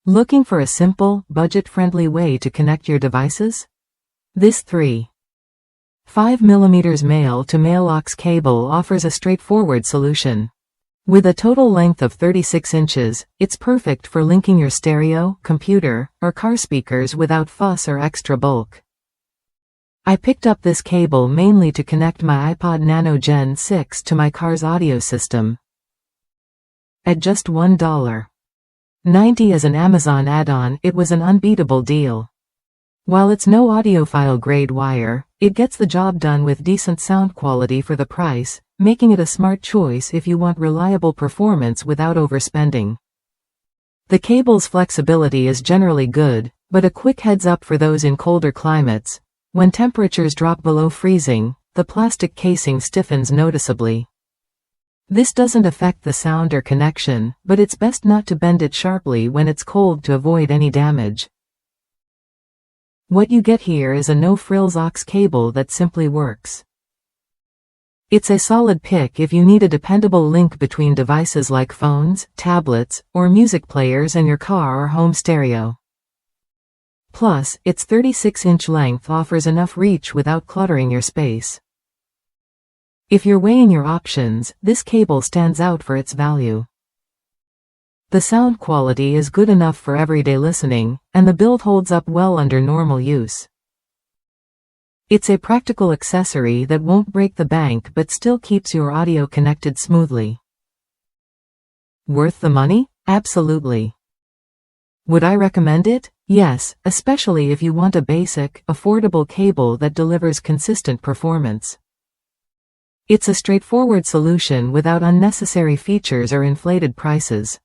Looking for a simple, budget-friendly way to connect your devices? This 5mm male-to-male aux cable offers a straightforward solution. With a total length of 36 inches, it's perfect for linking your stereo, computer, or car speakers without fuss or extra bulk. I picked up this cable mainly to connect my iPod Nano Gen 6 to my car's audio system. At just $1.90 as an Amazon add-on, it was an unbeatable deal. While it's no audiophile-grade wire, it gets the job done with decent sound quality for the price, making it a smart choice if you want reliable performance without overspending. The cable's flexibility is generally good, but a quick heads up for those in colder climates: when temperatures drop below freezing, the plastic casing stiffens noticeably. This doesn't affect the sound or connection, but it's best not to bend it sharply when it's cold to avoid any damage. What you get here is a no-frills aux cable that simply works. It's a solid pick if you need a dependable link between devices like phones, tablets, or music players and your car or home stereo. Plus, its 36-inch length offers enough reach without cluttering your space. If you're weighing your options, this cable stands out for its value. The sound quality is good enough for everyday listening, and the build holds up well under normal use. It's a practical accessory that won't break the bank but still keeps your audio connected smoothly. Worth the money? Absolutely. Would I recommend it? Yes, especially if you want a basic, affordable cable that delivers consistent performance. It's a straightforward solution without unnecessary features or inflated prices.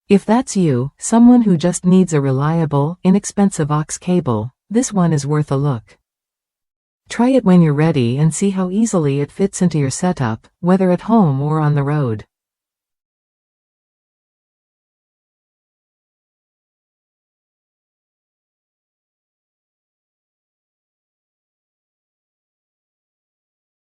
If that's you, someone who just needs a reliable, inexpensive aux cable, this one is worth a look. Try it when you're ready and see how easily it fits into your setup, whether at home or on the road.